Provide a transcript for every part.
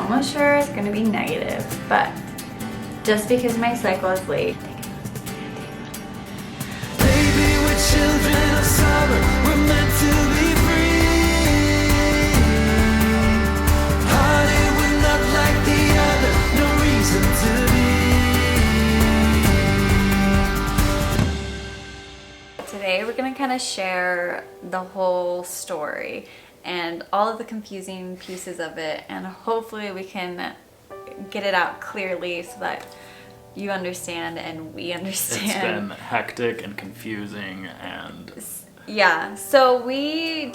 almost sure it's gonna be negative, but just because my cycle is late. Baby, we're children of summer, we're meant to be free. Hearted, we're not like the other, no reason to be. Today we're gonna kind of share the whole story and all of the confusing pieces of it, and hopefully we can get it out clearly so that you understand and we understand. It's been hectic and confusing and yeah, so we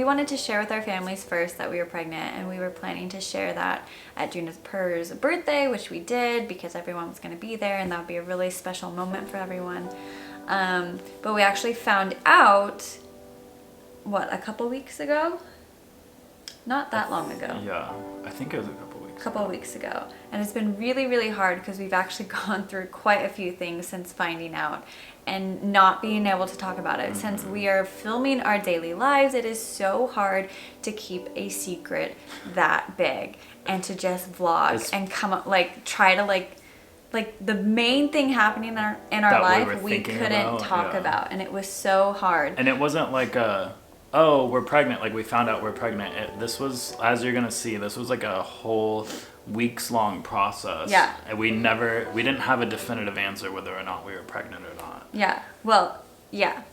wanted to share with our families first that we were pregnant, and we were planning to share that at Juniper's birthday, which we did because everyone was going to be there and that would be a really special moment for everyone. But we actually found out, a couple weeks ago? Not that long ago. yeah, I think it was a Couple of weeks ago, and it's been really, really hard because we've actually gone through quite a few things since finding out and not being able to talk about it. Since we are filming our daily lives, it is so hard to keep a secret that big and to just vlog and come up, try to the main thing happening in our life we couldn't talk about, and it was so hard. And it wasn't like oh, we're pregnant, like we found out we're pregnant. This was, as you're gonna see, this was like a whole weeks long process. Yeah. And we didn't have a definitive answer whether or not we were pregnant or not. Yeah, well, yeah.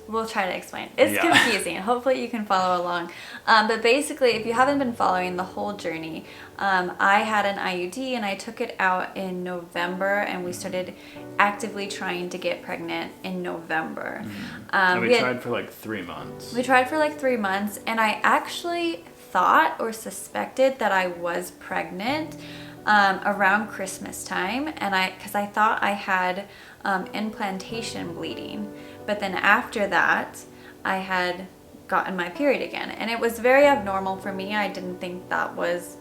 We'll try to explain. It's confusing. Hopefully you can follow along. But basically, if you haven't been following the whole journey, I had an IUD and I took it out in November, and we started actively trying to get pregnant in November. And we tried for like 3 months. We tried for like 3 months, and I actually thought or suspected that I was pregnant around Christmas time, and because I thought I had implantation bleeding. But then after that, I had gotten my period again, and it was very abnormal for me. I didn't think that was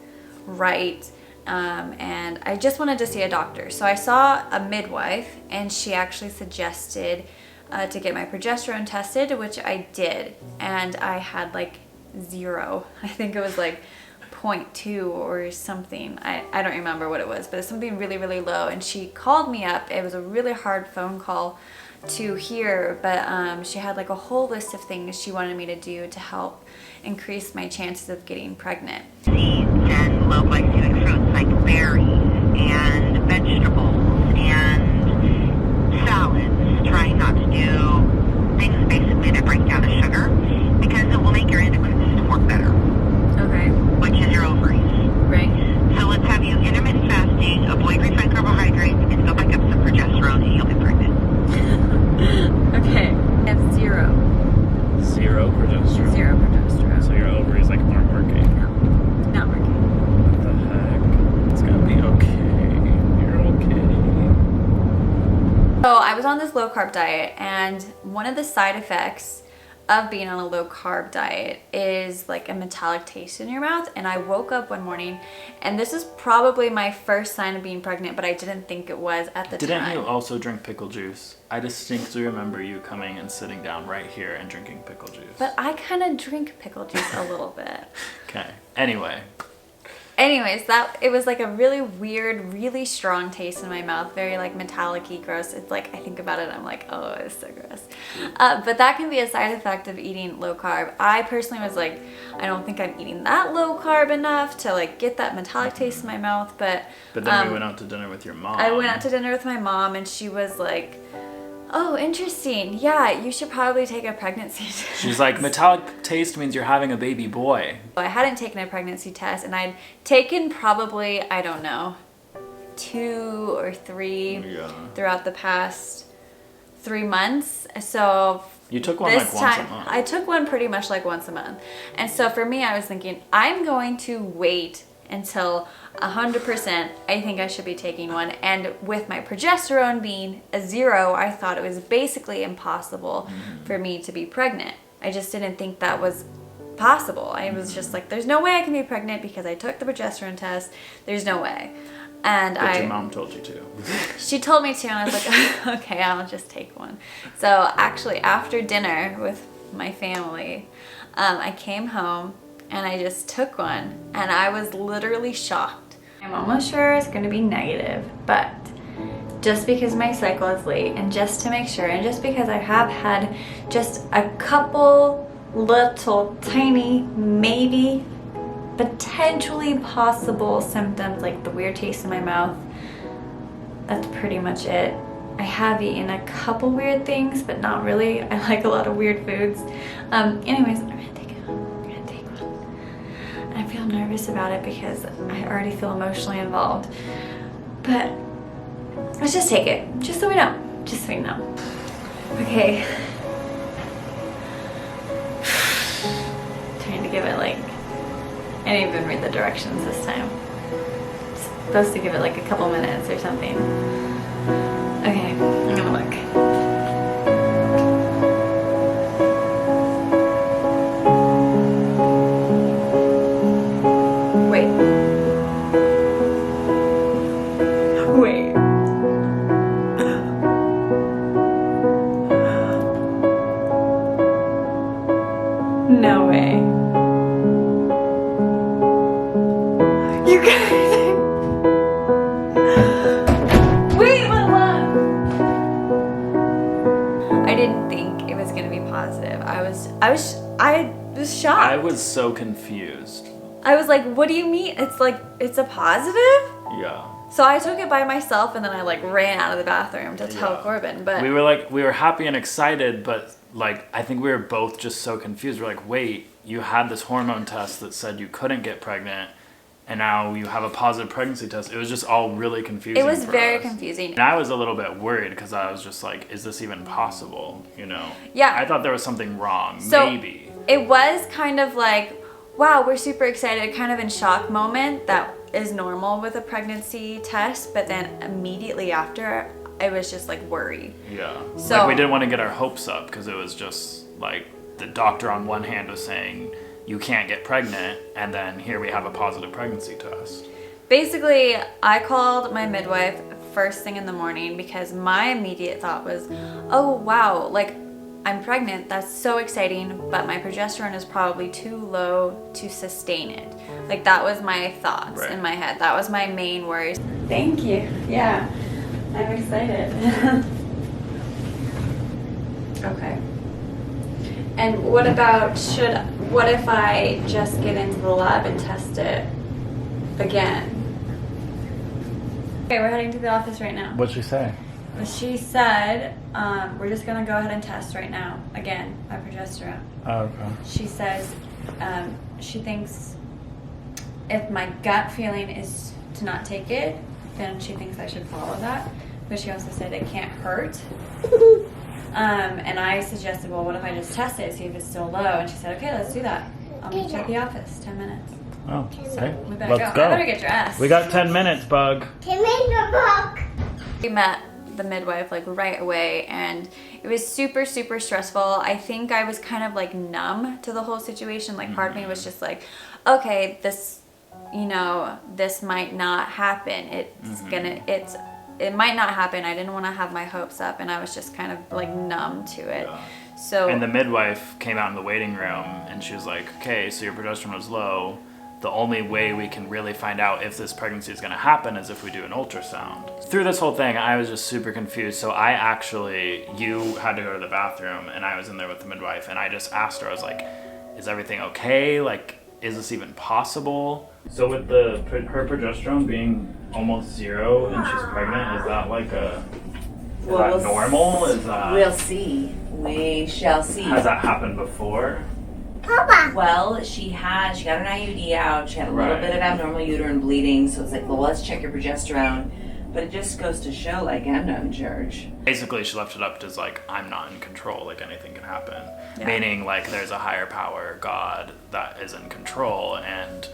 right, and I just wanted to see a doctor. So I saw a midwife, and she actually suggested to get my progesterone tested, which I did, and I had like 0. I think it was like 0.2 or something. I don't remember what it was, but it's something really, really low. And she called me up. It was a really hard phone call to hear, but she had like a whole list of things she wanted me to do to help increase my chances of getting pregnant. Seeds and low glycemic fruits like berries and vegetables and salads. Trying not to do things basically that break down the sugar, because it will make your endocrine system work better. Okay. Which is your ovaries. Right. So let's have you intermittent fasting, avoid refined carbohydrates, and go back up some progesterone, and you'll be pregnant. Okay. I have 0. 0 progesterone. 0 progesterone. So your ovaries like aren't working. No, not working. What the heck? It's gonna be okay. You're okay. So I was on this low carb diet, and one of the side effects of being on a low carb diet is like a metallic taste in your mouth. And I woke up one morning, and this is probably my first sign of being pregnant, but I didn't think it was at the time. Didn't you also drink pickle juice? I distinctly remember you coming and sitting down right here and drinking pickle juice. But I kind of drink pickle juice a little bit. Okay. Anyways, it was like a really weird, really strong taste in my mouth, very like metallic-y, gross. It's like, I think about it, I'm like, oh, it's so gross. But that can be a side effect of eating low carb. I personally was like, I don't think I'm eating that low carb enough to like get that metallic taste in my mouth. But then we went out to dinner with your mom. I went out to dinner with my mom, and she was like, oh, interesting. Yeah, you should probably take a pregnancy test. She's like, metallic taste means you're having a baby boy. I hadn't taken a pregnancy test, and I'd taken probably, I don't know, 2 or 3 throughout the past 3 months. So you took one like once a month. I took one pretty much like once a month. And so for me, I was thinking, I'm going to wait until 100% I think I should be taking one. And with my progesterone being a 0, I thought it was basically impossible for me to be pregnant. I just didn't think that was possible. I was just like, there's no way I can be pregnant because I took the progesterone test. There's no way. And but your mom told you to. She told me to, and I was like, okay, I'll just take one. So actually, after dinner with my family, I came home, and I just took one, and I was literally shocked. I'm almost sure it's gonna be negative, but just because my cycle is late, and just to make sure, and just because I have had just a couple little tiny, maybe potentially possible symptoms, like the weird taste in my mouth, that's pretty much it. I have eaten a couple weird things, but not really. I like a lot of weird foods. Anyways, I'm gonna take one. I feel nervous about it because I already feel emotionally involved. But let's just take it, just so we know. Just so we know. Okay. Trying to give it like, I didn't even read the directions this time. Supposed to give it like a couple minutes or something. Okay, I'm gonna look. Wait. No way. You guys. Wait, what? I didn't think it was gonna be positive. I was shocked. I was so confused. I was like, what do you mean? It's like, it's a positive? Yeah. So I took it by myself, and then I like ran out of the bathroom to tell Yeah. Corbin. But we were happy and excited, but like I think we were both just so confused. We're like, wait, you had this hormone test that said you couldn't get pregnant, and now you have a positive pregnancy test. It was just all really confusing. it was for very us. confusing. And I was a little bit worried because I was just like, is this even possible? You know? Yeah. I thought there was something wrong. So maybe. It was kind of like, wow, we're super excited, kind of in shock moment. That is normal with a pregnancy test, but then immediately after, it was just like worry. Yeah. So- like we didn't want to get our hopes up because it was just like the doctor on one hand was saying you can't get pregnant, and then here we have a positive pregnancy test. Basically, I called my midwife first thing in the morning because my immediate thought was, oh wow, like I'm pregnant, that's so exciting, but my progesterone is probably too low to sustain it. Like that was my thoughts Right. in my head. That was my main worries. Thank you. Yeah, I'm excited. Okay. And what if I just get into the lab and test it again? Okay, we're heading to the office right now. What'd she say? She said, we're just gonna go ahead and test right now. Again, my progesterone. Oh, okay. She says, she thinks if my gut feeling is to not take it, then she thinks I should follow that. But she also said it can't hurt. And I suggested, well, what if I just test it, see if it's still low? And she said, okay, let's do that. I'll meet you at the office, 10 minutes. Oh, okay. We better Let's go. I better get dressed. We got 10 minutes, Bug. We met the midwife like right away, and it was super, super stressful. I think I was kind of like numb to the whole situation. Like part of me was just like, okay, this, this might not happen. It might not happen. I didn't want to have my hopes up, and I was just kind of like numb to it. Yeah. So And the midwife came out in the waiting room, and she was like, okay, so your progesterone was low. The only way we can really find out if this pregnancy is going to happen is if we do an ultrasound. Through this whole thing, I was just super confused. So you had to go to the bathroom, and I was in there with the midwife, and I just asked her, I was like, is everything okay? Like, is this even possible? So with her progesterone being almost 0 and she's pregnant, is that like normal? Is that... We'll see. We shall see. Has that happened before? Well, she got an IUD out. She had a little Right. bit of abnormal uterine bleeding, so it's like, well, let's check your progesterone. But it just goes to show, like, I'm not in charge. Basically, she left it up to like, I'm not in control, like anything can happen. Yeah. Meaning like there's a higher power, God, that is in control, and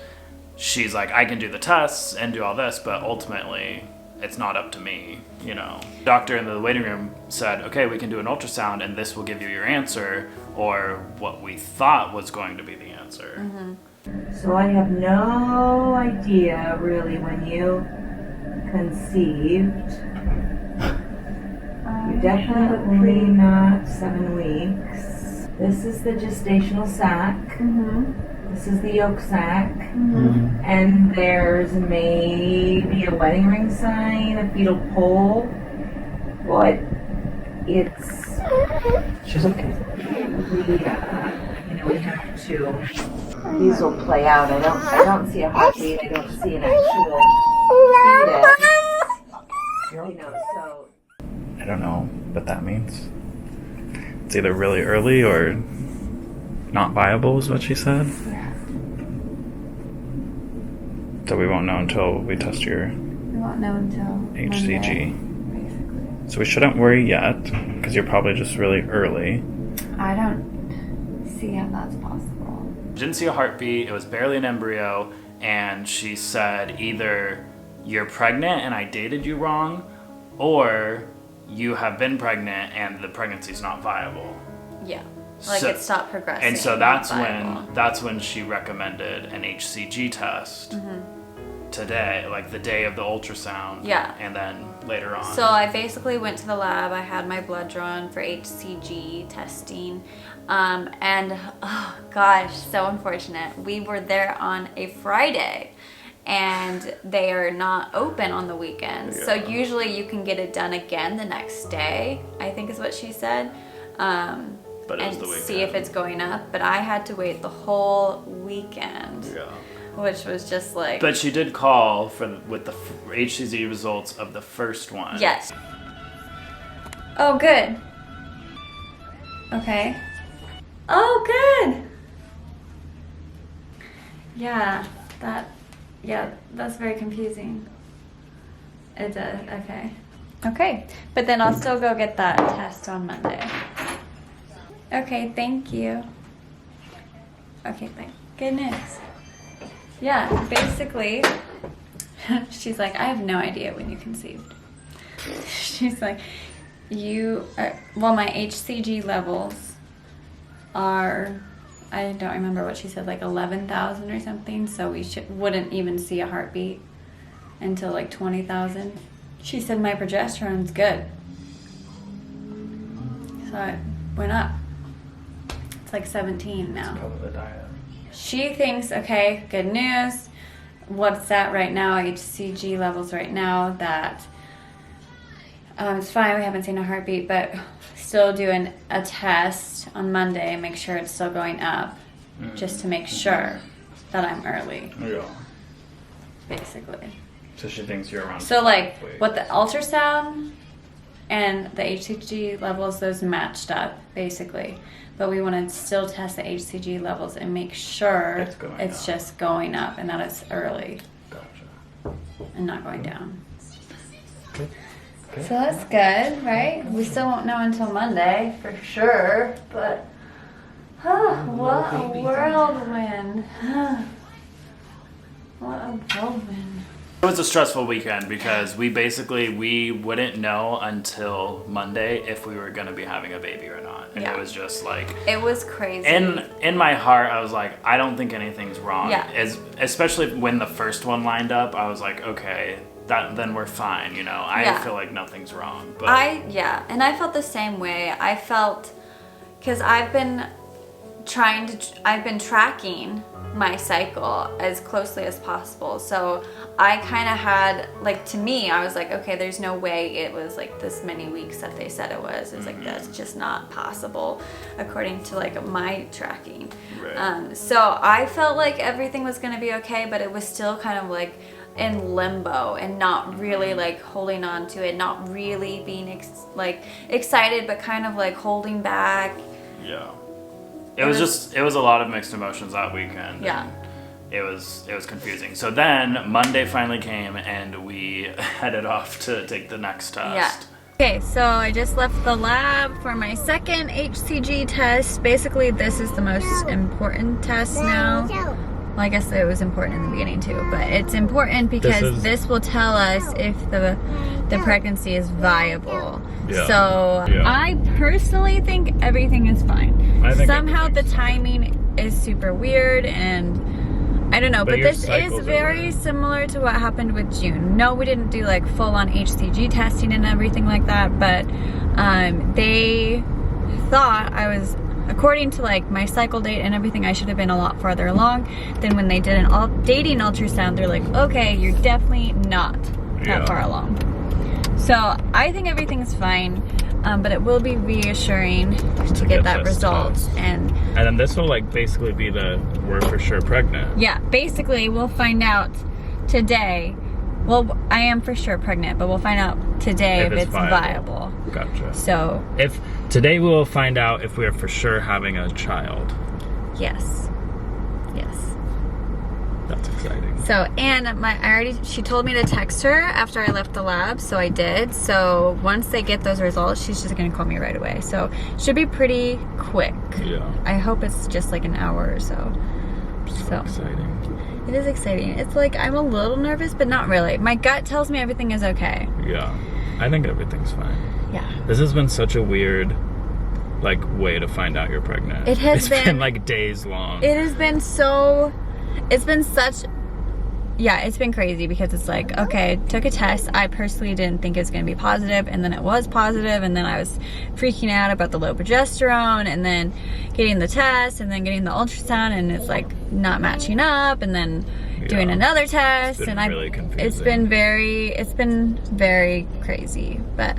she's like, I can do the tests and do all this, but ultimately it's not up to me, Doctor in the waiting room said, okay, we can do an ultrasound and this will give you your answer, or what we thought was going to be the answer. Mm-hmm. So I have no idea really when you conceived. You're definitely not 7 weeks. This is the gestational sac. Mm-hmm. This is the yolk sac. And there's maybe a wedding ring sign, a fetal pole. But it's... She's okay. We have to... These will play out. I don't see a heartbeat. I don't see an actual fetus. So... I don't know what that means. It's either really early or not viable is what she said. So we won't know until we test your We won't know until HCG. Monday, basically. So we shouldn't worry yet because you're probably just really early. I don't see how that's possible. Didn't see a heartbeat, it was barely an embryo, and she said either you're pregnant and I dated you wrong, or you have been pregnant and the pregnancy's not viable. Yeah. Like So- it stopped progressing. And so not viable. that's when she recommended an HCG test today, like the day of the ultrasound. Yeah. And then later on. So I basically went to the lab. I had my blood drawn for HCG testing. And oh gosh, so unfortunate. We were there on a Friday and they are not open on the weekends. So Yeah. usually you can get it done again the next day, I think is what she said. But it was And the weekend. see if it's going up. But I had to wait the whole weekend, Yeah. which was just like... But she did call with the HCG results of the first one. Yes. Oh, good. Okay. Oh, good. Yeah, that's very confusing. It does, okay. Okay, but then I'll still go get that test on Monday. Okay, thank you. Okay, thank goodness. Yeah, basically, she's like, I have no idea when you conceived. She's like, well, my HCG levels are, I don't remember what she said, like 11,000 or something, so we wouldn't even see a heartbeat until like 20,000. She said my progesterone's good. So it went up. It's like 17 now. Probably the diet. She thinks, okay, good news. What's that right now? HCG levels right now that it's fine. We haven't seen a heartbeat, but still doing a test on Monday. Make sure it's still going up, just to make sure that I'm early, Yeah. basically. So she thinks you're around. So like 5 weeks. what the ultrasound and the HCG levels, those matched up basically. But we want to still test the HCG levels and make sure It's going up. just going up and that it's early Gotcha. and not going down. So that's good, right? We still won't know until Monday for sure, but what a whirlwind. What a whirlwind. It was a stressful weekend because we wouldn't know until Monday if we were going to be having a baby or not. And Yeah. it was just like, It was crazy. in my heart, I was like, I don't think anything's wrong. Yeah. Especially when the first one lined up, I was like, okay, then we're fine, you know. I Yeah. feel like nothing's wrong. But and I felt the same way. I felt, because I've been tracking my cycle as closely as possible. So I kind of had, like, to me, I was like, okay, there's no way it was like this many weeks that they said it was. It's like, that's just not possible according to like my tracking. Right. So I felt like everything was going to be okay, but it was still kind of like in limbo and not really like holding on to it, not really being excited, but kind of like holding back. yeah. It was a lot of mixed emotions that weekend. Yeah. And it was confusing. So then Monday finally came and we headed off to take the next test. Yeah. Okay, so I just left the lab for my second HCG test. Basically, this is the most important test now. Well, I guess it was important in the beginning too, but it's important because this will tell us if the pregnancy is viable. Yeah. So Yeah. I personally think everything is fine. I think Somehow the everything's fine. timing is super weird and I don't know, but your this is cycles are very weird. similar to what happened with June. No, we didn't do like full on HCG testing and everything like that, but they thought I was according to like my cycle date and everything, I should have been a lot farther along. Then when they did an dating ultrasound, they're like, okay, you're definitely not that far along. So I think everything's fine, but it will be reassuring to get that result. And then this will like basically be we're for sure pregnant. Yeah, basically we'll find out today. Well, I am for sure pregnant, but we'll find out today if it's viable. Gotcha. So today we will find out if we are for sure having a child. Yes. That's exciting. So, and she told me to text her after I left the lab, so I did. So once they get those results, she's just gonna call me right away. So should be pretty quick. Yeah. I hope it's just like an hour or so. So exciting. It is exciting. It's like I'm a little nervous, but not really. My gut tells me everything is okay. Yeah. I think everything's fine. Yeah. This has been such a weird way to find out you're pregnant. It's been like days long. It has been it's been crazy because it's like, okay, took a test. I personally didn't think it was going to be positive, and then it was positive, and then I was freaking out about the low progesterone, and then getting the test, and then getting the ultrasound, and it's like not matching up, and then doing another test, it's been really confusing. It's been very crazy, but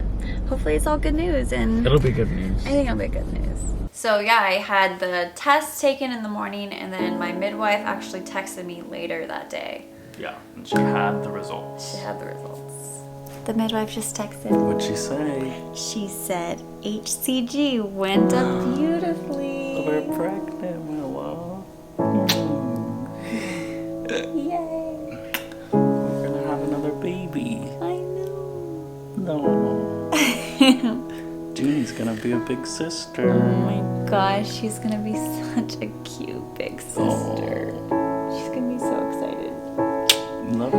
hopefully it's all good news, and it'll be good news. I think it'll be good news. So yeah, I had the test taken in the morning, and then my midwife actually texted me later that day. Yeah, and she had the results. The midwife just texted. What'd she say? She said HCG went up beautifully. We're pregnant, my love. Yay. We're gonna have another baby. I know. No. Junie's gonna be a big sister. Oh my gosh, she's gonna be such a cute big sister. She's gonna be so excited. Love you.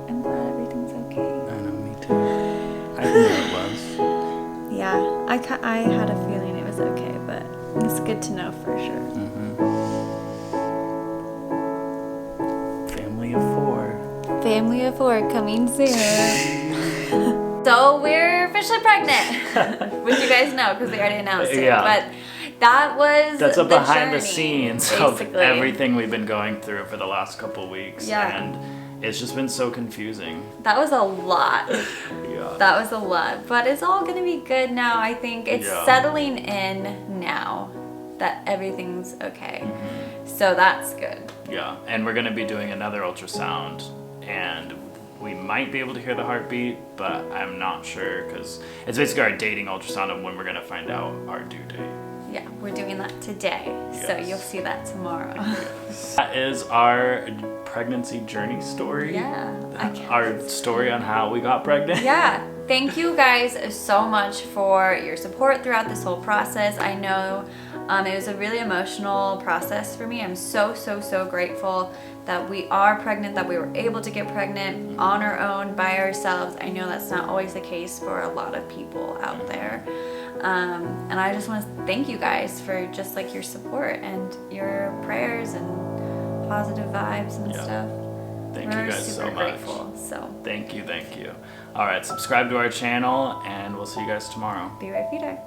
I'm glad everything's okay. I know, me too. I knew it was. Yeah, I had a feeling it was okay, but it's good to know for sure. Family of 4. Family of 4 coming soon. So we're officially pregnant, which you guys know because they already announced it. Yeah. But that's a behind the journey, scenes basically. of everything we've been going through for the last couple of weeks. Yeah. And it's just been so confusing. That was a lot. Yeah. That was a lot. But it's all going to be good now. I think it's settling in now that everything's okay. So that's good. Yeah. And we're going to be doing another ultrasound, and we might be able to hear the heartbeat, but I'm not sure because it's basically our dating ultrasound of when we're going to find out our due date. Yeah, we're doing that today, so you'll see that tomorrow. That is our pregnancy journey story. Yeah. Our story on how we got pregnant. Yeah. Thank you guys so much for your support throughout this whole process. I know it was a really emotional process for me. I'm so grateful that we are pregnant, that we were able to get pregnant on our own by ourselves. I know that's not always the case for a lot of people out there. And I just want to thank you guys for just like your support and your prayers and positive vibes and stuff. Thank you guys so much. Grateful, so thank you. All right, subscribe to our channel, and we'll see you guys tomorrow. be right, Peter.